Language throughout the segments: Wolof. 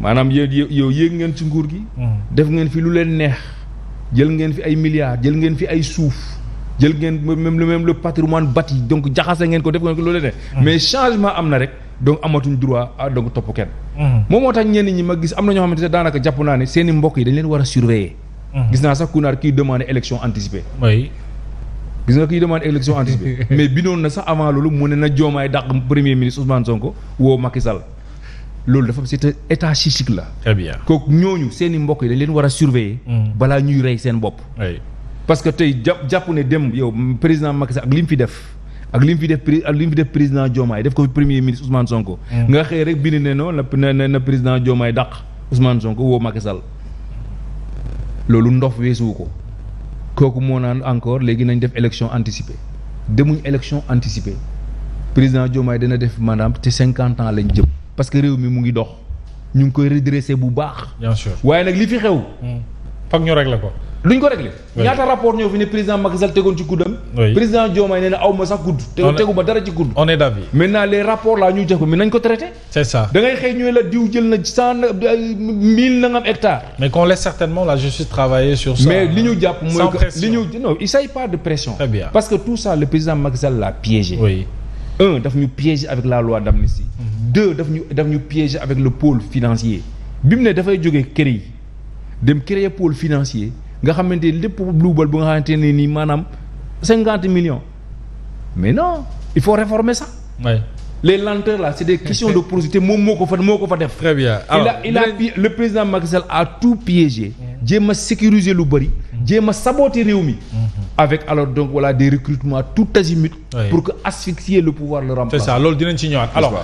maanaam yow yéeg ngeen ci nguur gi. def ngeen fi lu leen neex jël ngeen fi ay milliards jël ngeen fi ay suuf jël ngeen même le patrimoine bâti donc jaxase ngeen ko def ngeen ko lu leen neex. mais changement am na rek donc amatuñ droit à donc topp kenn. moom moo tax ñenn ñi ma gis am na ñoo xamante ne daanaka jàpp naa ne seen i mbokk yi dañ leen war a surveiller. gis naa sax ku naar kii demandé élection anticipée. oui. gis nga kii demande élection anticipée mais bindoon na sax avant loolu mu ne na Diomaye dàq premier ministre Ousmane Sonko woo Macky Sall loolu dafa c'est état chichique la. très bien kooku ñooñu seen i mbokk yi dañ leen war a surveiller. balaa ñuy rey seen bopp. oui parce que tey jàpp ne dem yow président Macky Sall ak li mu fi def ak li mu fi def président Diomaye def ko premier ministre Ousmane Sonko. nga xëy rek bind ne non na président Diomaye dàq Ousmane Sonko woo Macky Sall loolu ndof weesuwu ko. kooku moo naan encore léegi nañ def élection anticipée demuñ élection anticipée président Diomaye dana def maanaam te 50 ans lañ jëm parce que réew mi mu ngi dox ñu ngi koy redresser bu baax. bien sûr waaye nag li fi xew. foog ñu régler ko. luñ ko régler. ñaata rapport ñoo fi ne président Macky Sall tegoon ci kuddam. président Diomaye nee na aw ma sax kudd. tegu ba dara ci kudd. on est d'avis. maintenant les rapports là ñu jox ko mais nañ ko traité. c'est ça da ngay xëy ñëwee la diw jël na 1000 nangam hectares. mais qu'on laisse certainement la justice travailler sur ça. mais li ñu jàpp mooy que li ñu non il s'agit pas de pression. très bien parce que tout ça le président Macky Sall l'a piégé. oui. un daf ñu piéger avec la loi d'amnistie. deux daf ñu piéger avec le pôle financier. bi mu ne dafay jógee kër yi dem créer pôle financier. nga xamante ni lépp luubal bu nga xamante ne nii maanaam 50 millions mais non il faut réformer ça. oui les lenteurs là c'est des questions de porosité moom moo ko fa def. très bien alors le président Macky Sall a tout piégé. jéem a sécuriser lu bëri. jéem a saboter réew mi. avec alors donc voilà des recrutements tout azimut. pour que asphyxier le pouvoir le remplacer. c'est ça loolu dinañ ci ñëwaat alors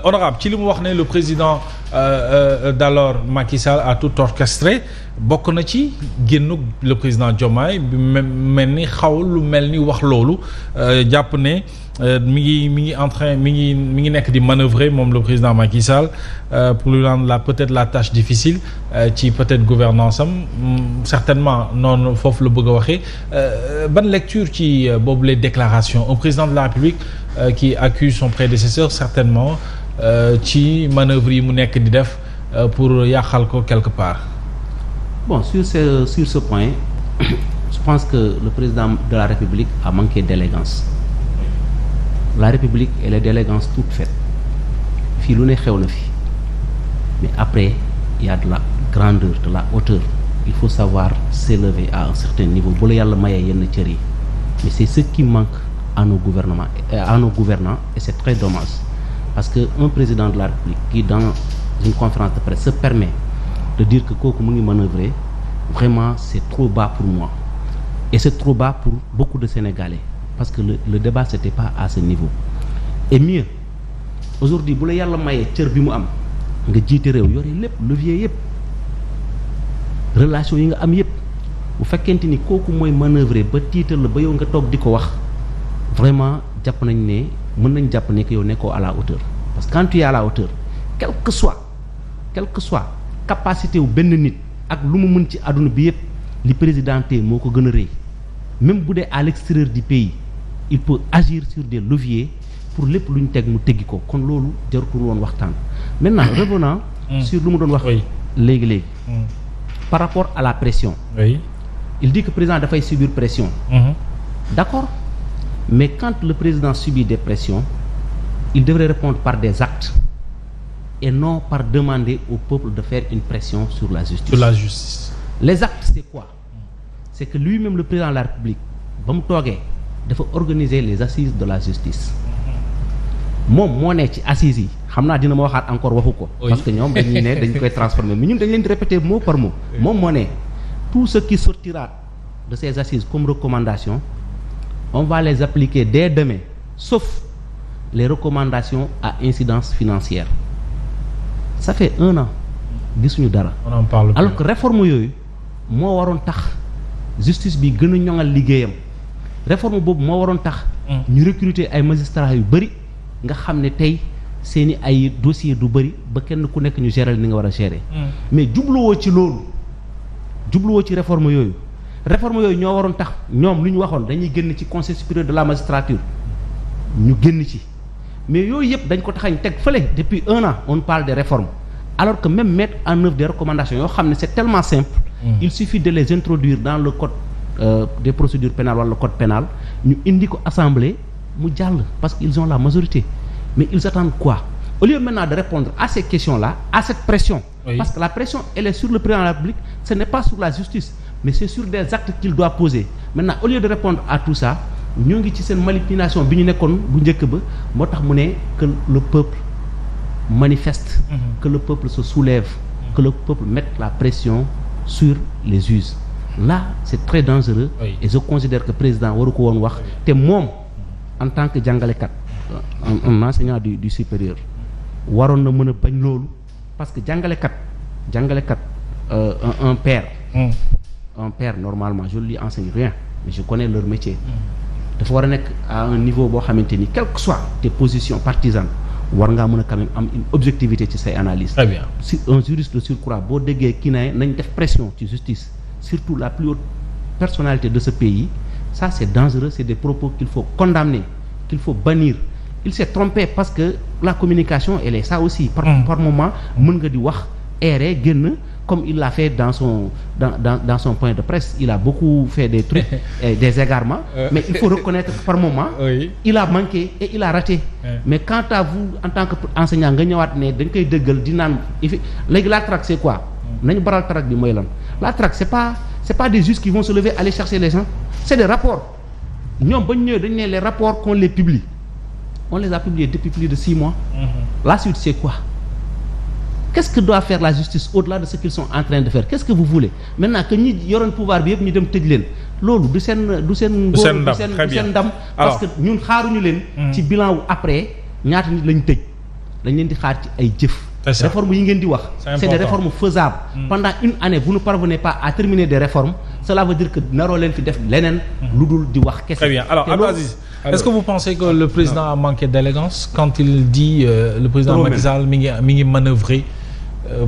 honorable ci li mu wax ne le président d'alors Macky Sall a tout orchestré bokk na ci génn le président Diomaye bi mel ni xaw lu mel ni wax loolu jàpp ne mi ngi nekk di manœuvrer moom le président Macky Sall pour lui rendre peut-être la tâche difficile ci peut-être gouvernance am certainement noonu foofu la bëgg a waxee ban lecture ci boobu les déclarations un président de la République qui accuse son prédécesseur certainement ci manœuvre yi mu nekk di def pour yàqal ko quelque part. Bon, sur ce point, je pense que le président de la République a manqué d'élégance. La République, elle est d'élégance toute faite. Fii lu ne xew na fi. Mais après, il y a de la grandeur, de la hauteur. Il faut savoir s'élever à un certain niveau. Bu la yàlla mayee yenn cër yi. Mais c'est ce qui manque à nos gouvernements, et c'est très dommage. Parce que un président de la République qui, dans une conférence de presse, se permet de dire que kooku mu ngi manœuvrer vraiment c'est trop bas pour moi et c'est trop bas pour beaucoup de Sénégalais parce que le débat c'était pas à ce niveau et mieux aujourd'hui bu la yàlla mayee cër bi mu am nga jiite réew yore lépp levier yëpp relation yi nga am yëpp bu fekkente ni kooku mooy manœuvrer ba tiital la ba yow nga toog di ko wax vraiment jàpp nañ ne mën nañ jàpp ne que yow nekkoo à la hauteur parce que quand tu es à la hauteur quel que soit capacité wu benn nit ak lu mu mën ci àdduna bi yëpp li président tey moo ko gën a rëy même bu dee à l'extérieur du pays il peut agir sur des leviers pour lépp lu ñu teg mu teggi ko kon loolu jarutul woon waxtaan maintenant revenant sur lu mu doon wax léegi par rapport à la pression il dit que président dafay subir pression d'accord mais quand le président subit des pressions il devrait répondre par des actes et non par demander au peuple de faire une pression sur la justice. Sur la justice. Les actes, c'est quoi? C'est que lui-même, le président de la République, ba mu toogee dafa organiser les assises de la justice. moom moo ne ci assises yi xam naa dina ma waxaat encore waxu ko. parce que ñoom dañuy ne dañ koy transformer mais ñun dañ leen di répéter mot par mot. moom moo ne tout ce qui sortira de ces assises comme recommandation on va les appliquer dès demain sauf les recommandations à incidence financière. Ça fait 1 an gisuñu dara. On en parle alors que réforme yooyu moo waroon tax justice bi gën a ñoŋal liggéeyam réforme boobu moo waroon tax. ñu recruter ay magistrats yu bëri nga xam ne tey seeni ay dossiers du bëri ba kenn ku nekk ñu gérer ni nga war a gérer. mais jubluwoo ci loolu jubluwoo ci réforme yooyu ñoo waroon tax ñoom lu ñu waxoon dañuy génn ci conseil supérieur de la magistrature ñu génn ci. mais yooyu yëpp dañ ko taxañ teg fële depuis 1 an on parle de réformes alors que même mettre en œuvre des recommandations yoo xam ne c'est tellement simple. Il suffit de les introduire dans le code des procédures pénales wala le code pénal ñu indi ko assemblée mu jàll parce qu'ils ont la majorité mais ils attendent quoi au lieu maintenant de répondre à ces questions-là à cette pression. Parce que la pression elle est sur le président de la République ce n'est pas sur la justice mais c'est sur des actes qu'il doit poser maintenant au lieu de répondre à tout ça ñoo ngi ci seen manipulation bi ñu nekkoon bu njëkk ba moo tax mu ne que le peuple manifeste. Que le peuple se soulève. Que le peuple mette la pression sur les juges. Là c'est très dangereux. Et je considère que président waru ko woon wax te moom en tant que jàngalekat un enseignant du supérieur waroon na mën a bañ loolu parce que jàngalekat un père normalement je lui enseigne rien mais je connais leur métier. dafa war a nekk à un niveau boo xamante ni quelles que soient tes positions partisanes war ngaa mën a quand même am une objectivité ci say analyses. Très bien. Si un juriste de surcroît boo déggee kii ne nañ def pression ci justice surtout la plus haute personnalité de ce pays ça c'est dangereux c'est des propos qu'il faut condamner qu'il faut bannir. Il s'est trompé parce que la communication elle est ça aussi par moment mën nga di wax erré génn comme il l'a fait dans son point de presse il a beaucoup fait des trucs des égarements mais il faut reconnaître que par moment il a manqué et il a raté mais quant à vous en tant que enseignant nga ñëwaat ne dañ koy dëggal di naan léegi la traque c'est quoi nañu baral traque bi mooy lan la traque c'est pas des juges qui vont se lever aller chercher les gens c'est des rapports ñoom ba ñu ñëwee dañ ne les rapports qu'on les publie on les a publiés depuis plus de 6 mois. La suite c'est quoi? Qu'est-ce que doit faire la justice au-delà de ce qu'ils sont en train de faire? Qu'est-ce que vous voulez? Maintenant que ñi yoroon pouvoir bi yëpp ñu dem tëj leen loolu du seen ndam parce que ñun xaaruñu leen ci bilan wu après ñaata nit lañ tëj dañ leen di xaar ci ay jëf. Réformes yi ngeen di wax c'est des réformes faisables. Pendant une année vous ne parvenez pas à terminer des réformes cela veut dire que naroo leen fi def leneen lu dul di wax kese. Très bien alors Abdou Aziz est-ce que vous pensez que le président a manqué d'élégance quand il dit le président Macky Sall mi ngi manœuvrer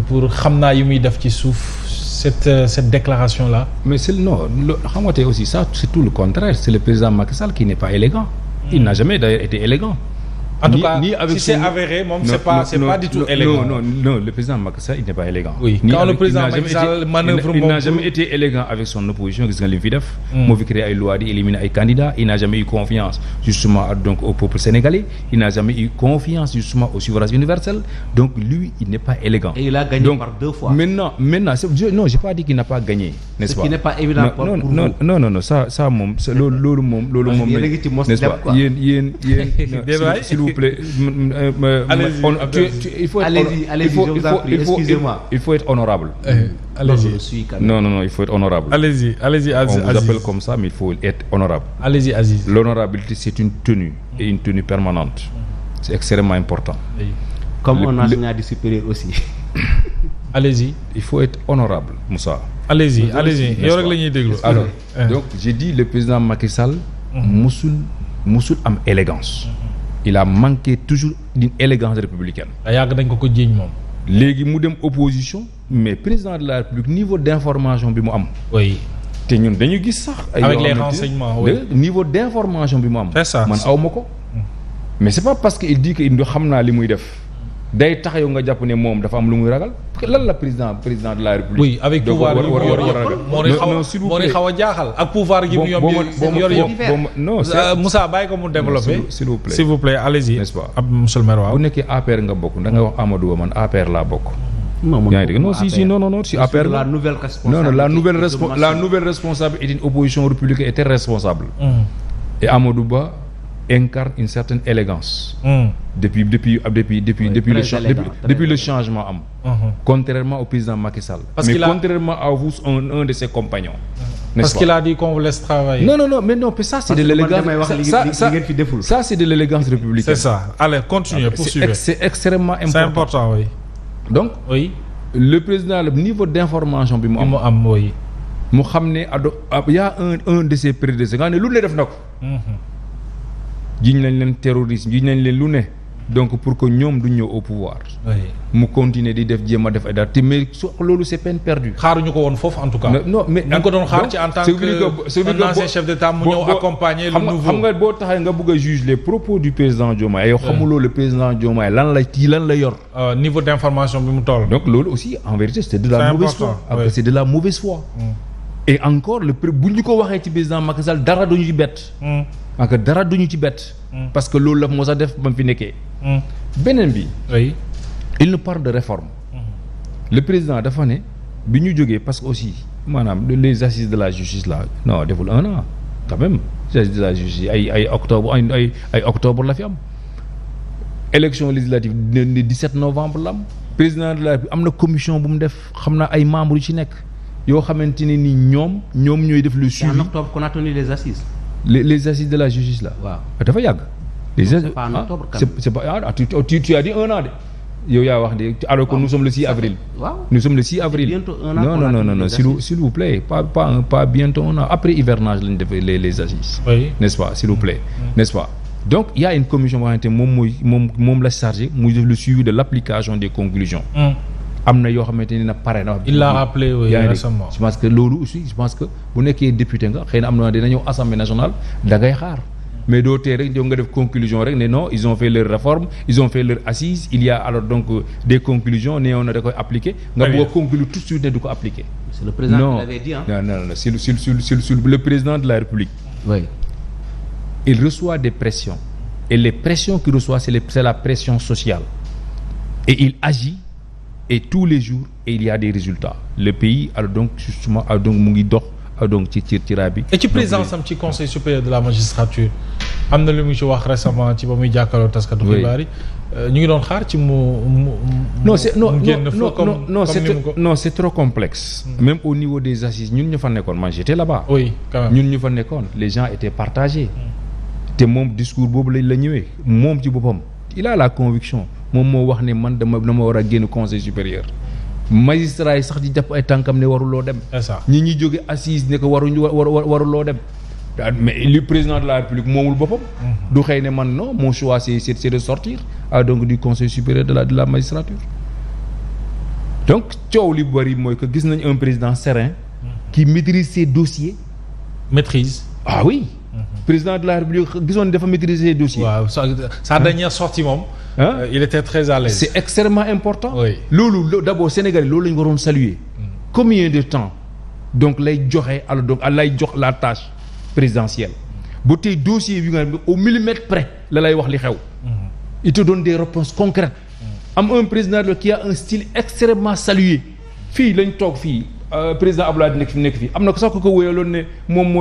pour xam naa yu muy def ci suuf cette déclaration là. Mais c'est non xam nga tey aussi ça c'est tout le contraire c'est le président Macky Sall qui n'est pas élégant. Il n'a jamais d'ailleurs été élégant. En tout cas, si c'est avéré, c'est pas du tout élégant. Non, le président Macky Sall, il n'est pas élégant. Oui. Quand le président Macky Sall manœuvre, il n'a jamais été élégant avec son opposition. Gis nga li mu fi def. Moo fi créé ay loi di éliminer ay candidats. Il n'a jamais eu confiance justement donc au peuple sénégalais. Il n'a jamais eu confiance justement au suffrage universel. Donc lui, il n'est pas élégant. Et il a gagné par 2 fois. Maintenant, non, j'ai pas dit qu'il n'a pas gagné, n'est-ce pas? Ce qui n'est pas évident pour vous. Non, ça moom, loolu moom, n'est-ce pas? Yéen, s'il vous plaît. Il faut être honorable. Allez-y. Non, il faut être honorable. Allez-y, Aziz. On vous appelle comme ça, mais il faut être honorable. Allez-y, Aziz. L'honorabilité, c'est une tenue et une tenue permanente. C'est extrêmement important. Comme un enseignant du supérieur aussi. Allez-y. Il faut être honorable, Moussa. Allez-y. Yow rek la ñuy déglu. Alors, donc j'ai dit le président Macky Sall musul am élégance. Il a manqué toujours d'une élégance républicaine. yàgg dañ ko jiiñ moom. léegi mu dem opposition mais président de la République niveau d'information bi mu am. oui. te ñun dañu gis sax. avec les renseignements oui. niveau d'information bi mu am. c'est ça man aw ma ko. mais c'est pas parce que il dit que indi xam naa li muy def day tax yow nga jàpp ne moom dafa am lu muy ragal lan la président de la République. oui avec pouvoir yi moo di xaw a jaaxal ak pouvoir gi mu yor yëpp. non Moussa bàyyi ko mu développer. s'il vous plaît allez-y. n'est-ce pas monsieur le maire waaw. bu nekkee APR nga bokk da nga wax Amadou Ba man APR laa bokk. non si APR la nouvelle responsabilité. Non, la nouvelle responsable est une opposition républicaine et très responsable. Et Amadou Ba incarne une certaine élégance. Depuis le changement am. Contrairement au président Macky Sall. Mais contrairement à vous un de ses compagnons. Parce qu'il a dit qu'on vous laisse travailler. Non, mais ça c'est de l'élégance. Ça c'est de l'élégance républicaine. C'est ça. Allez, continuez, poursuivez. C'est extrêmement important. C'est important, oui. Donc, oui. Le président, le niveau d'information bi mu am oui. mu xam ne y a un de ses prédécesseurs nga ne lu ne def na ko. jiñ nañ leen terrorisme jiñ nañ leen lu ne donc pour que ñoom du ñëw au pouvoir. mu continuer di jéem a def ay dara te mais loolu c'est peine perdue. xaaruñu ko woon foofu en tout cas. non mais ñu ko doon xaar ci en tant que ancien chef d'État mu ñëw accompagner le nouveau. xam nga boo taxee nga bëgg a juger les propos du président Diomaye yow xamuloo le président Diomaye lan la yor. niveau d'information bi mu toll. donc loolu aussi en vérité c'est de la mauvaise foi. C'est de la mauvaise foi. et encore bu ñu ko waxee ci président Macky Sall dara duñu ci bett. parce que dara duñu ci bett. parce que loolu la moo sax def ba mu fi nekkee. beneen bi. oui. il nous parle de réforme. Le président dafa ne bi ñu jógee parce que aussi maanaam les assises de la justice là non deful un an quand même les assises de la justice ay octobre la fi am. élection législative le 17 novembre la am. président de la République am na commission bu mu def xam naa ay membres yu ci nekk yoo xamante ne ni ñoom ñooy def le suivi. C'est en octobre qu'on a tenu les assises. les assises de la justice là. waaw dafa yàgg. c'est pas en octobre quand même. c'est pas tu as dit un an de. yow yaa wax de alors que nous sommes le 6 avril. waaw nous sommes le 6 avril. bientôt un an non s'il vous plaît pas bientôt un an après hivernage lañu defee les assises. oui n'est-ce pas s'il vous plaît. n'est-ce pas donc il y a une commission boo xamante moom la chargé muy def le suivi de l'application des conclusions. am na yoo xamante ni na pare na. il l'a rappelé oui récemment. je pense que loolu aussi je pense que bu nekkee député nga xëy na am na dina ñëw assemblée nationale da ngay xaar. mais doo tee rek nga def conclusion rek ne non ils ont fait leur réforme ils ont fait leur assise il y a alors donc des conclusions néewoon na da koy appliquer. nga bëgg a conclure tout de suite ne du ko appliquer. c'est le président qui l'avait dit hein. non sur le président de la République. oui. il reçoit des pressions et les pressions qu'il reçoit c'est la pression sociale et il agit et tous les jours et il y a des résultats le pays alors donc justement donc mu ngi dox. donc ci raay bi. et ci présence am ci conseil supérieur de la magistrature am na lu mu ci wax récemment ci ba muy jàkkaarloo taskatu xibaar yi ñu ngi doon xaar ci non c'est trop complexe. même au niveau des assises ñun ñu fa nekkoon man j'étais là-bas. oui quand même ñun ñu fa nekkoon les gens étaient partagés. te moom discours boobu la ñëwee moom ci boppam il a la conviction moom moo wax ne man dama war a génn conseil supérieur. magistrat yi sax di jàpp ay tànkam ne waruloo dem. c'est ça ñi ñuy jóge assise ne ko waruloo dem. mais le président de la République moomul boppam. du xëy ne man non mon choix c'est de sortir donc du conseil supérieur de la magistrature. donc coow li bari mooy que gis nañ un président serein. qui maîtrise ses dossiers. maîtrise. ah oui. président de la République gisoon dafa maîtriser ses dossiers. waaw sa dernière sortie moom. il était très à l'aise. c'est extrêmement important. oui loolu d'abord Sénégal loolu la ñu waroon saluer. combien de temps donc lay joxe alors donc lay jox la tâche présidentielle ba tey dossier bi nga xam ne au millimètre près la lay wax li xew. il te donne des réponses concrètes. am un président qui a un style extrêmement salué fii lañ toog fii. président Abdoulaye nekk fii am na ko sax ko wéyaloon ne moom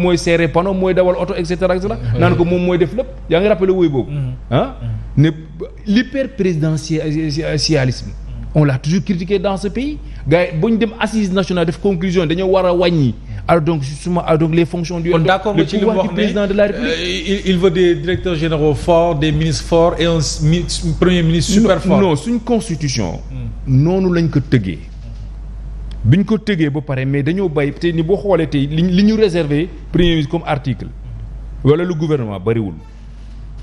mooy serré panneau mooy dawal oto et cetera naan ko moom mooy def lépp yaa ngi rappelé wooyu boobu ne l'hyper présidentialisme on l'a toujours critiqué dans ce pays gars yi ba ñu dem assise nationale def conclusion dañoo war a wàññi alors donc justement donc les fonctions du pouvoir du président de la République il veut des directeurs généraux forts des ministres forts et un premier ministre super fort non suñ constitution noonu lañ ko tëggee bi ñu ko tëggee ba pare mais dañoo bàyyi te ni boo xoolee tey li ñu réservé premier ministre comme article wala le gouvernement bariwul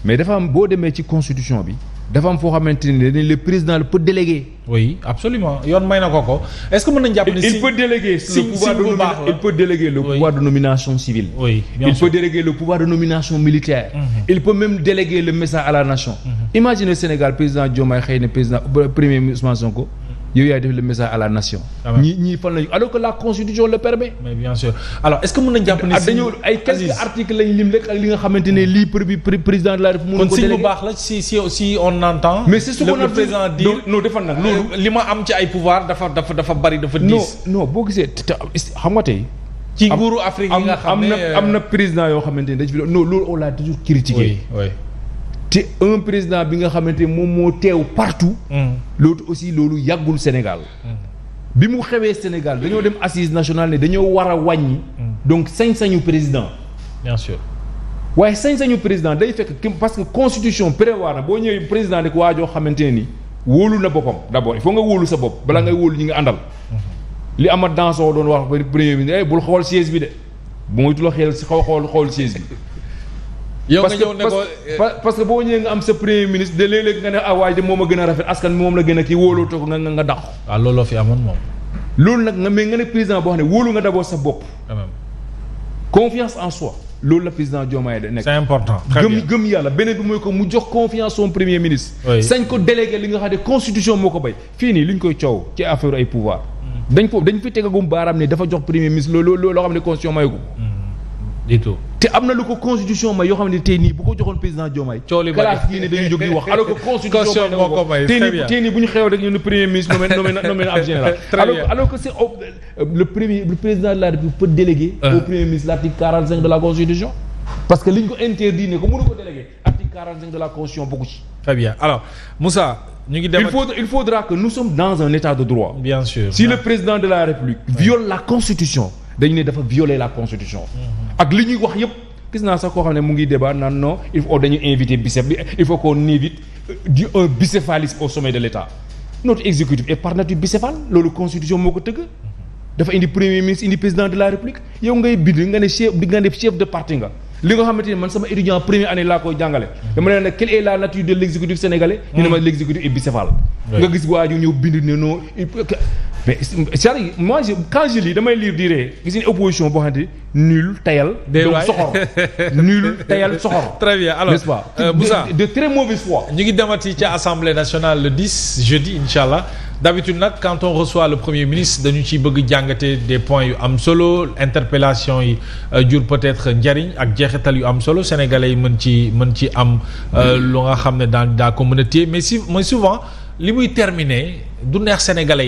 mais dafa am boo demee ci constitution bi dafa am foo xamante ne le président peut déléguer. oui absolument yoon may na ko est-ce que mën nañu jàpp ne il peut déléguer il peut déléguer le pouvoir de nomination civile. oui il peut déléguer le pouvoir de nomination militaire. il peut même déléguer le message à la nation. Imaginez Sénégal président Diomaye xëy na président premier ministre Ousmane Sonko. yow yaay def le message à la nation. ñii fan lañu alors que la constitution le permet. mais bien sûr alors est-ce que mën nañu jàpp ne dañoo ay quelques articles lañ lim rek ak li nga xamante ne lii président de la République. kon si bu baax la si on entend. mais c'est ce qu'on a le président dit non defal nag loolu. li ma am ci ay pouvoir dafa bari dafa diis. non boo gisee xam nga tey. ci nguuru Afrique yi nga xam ne am na président yoo xamante ne dañ fi non loolu on l'a toujours critiqué. oui. te un président bi nga xamante moom moo teew partout. loolu aussi loolu yàggul Sénégal. bi mu xewee Sénégal dañoo dem assise nationale ne dañoo war a wàññi. donc sañ-sañu président. bien sûr. waaye sañ-sañu président day fekk parce que constitution prévoir na boo ñëwee président rek waajoo xamante ne ni wóolu na boppam d'abord il faut nga wóolu sa bopp bala ngay wóolu ñi nga àndal. li Amath Dansokho doon wax premier ministre bul xool siège bi de bu moytu la xel si xool siège bi. yow nga ñëw ne ko parce que boo ñëwee nga am sa premier ministre de léeg-léeg nga ne waaye de moom a gën a rafet askan moom la gën a kii wóolootoo ko nga dàq. waaw looloo fi amoon moom. loolu nag mais nga ne président boo xam ne wóolu nga d'abord sa bopp. quand même. confiance en soi loolu la président Diomaye da nekk. c'est important. très bien gëm yàlla beneen bi mooy ko mu jox confiance son premier ministre. sañ ko délégué li nga xam ne constitution moo ko bay. fii nii li ñu koy coow ci affaire ay pouvoir. dañ fi tegagum baaraam ne dafa jox premier ministre loo xam ne constitution mayu ko. du tout. te am na lu ko constitution may yoo xam ne tey nii bu ko joxoon président Diomaye. coow li classe yi ne dañuy jóg di wax alors que constitution moo ko may tey nii bu ñu xew rek ñu ne premier ministre nommé na ab général. alors que c'est le président de la République peut déléguer au premier ministre l'article 45 de la constitution. parce que li ñu ko interdit ne ko mënu ko déléguer article 45 de la constitution bokku ci. très bien alors Moussa. ñu ngi dem il faudra que nous sommes dans un état de droit. bien sûr si le président de la République viole la constitution dañu ne dafa violer la constitution. ak li ñuy wax yëpp gis naa sax koo xam ne mu ngi débat naan non il faut dañuy inviter bicép bi il faut qu'on invite un bicéphalisme au sommet de l'État. notre exécutif est par nature bicéphale loolu constitution moo ko tëgg. dafa indi premier ministre indi président de la République yow ngay bind nga ne chef de parti nga. li nga xamante ni man sama étudiant première année laa koy jàngale. dama ne nag quelle est la nature de l'exécutif sénégalais. ñu ne ma l'exécutif est bicéphale. nga gis waa ju ñëw bind ne non mais c'est-à-dire moi quand je lis damay lire di ree gis nga opposition boo xamante nul tayal. donc soxor nul tayal soxor. très bien alors n'est-ce pas Moussa de très mauvaise foi. ñu ngi demati ca assemblée nationale le 10 jeudi incha allah d'habitude nag quand on reçoit le premier ministre dañu ciy bëgg jàngate des points yu am solo interpellation yi jur peut-être njariñ ak jeexital yu am solo sénégalais yi mën ci am lu nga xam ne daa ko mën a téye mais souvent li muy terminer du neex sénégalais yi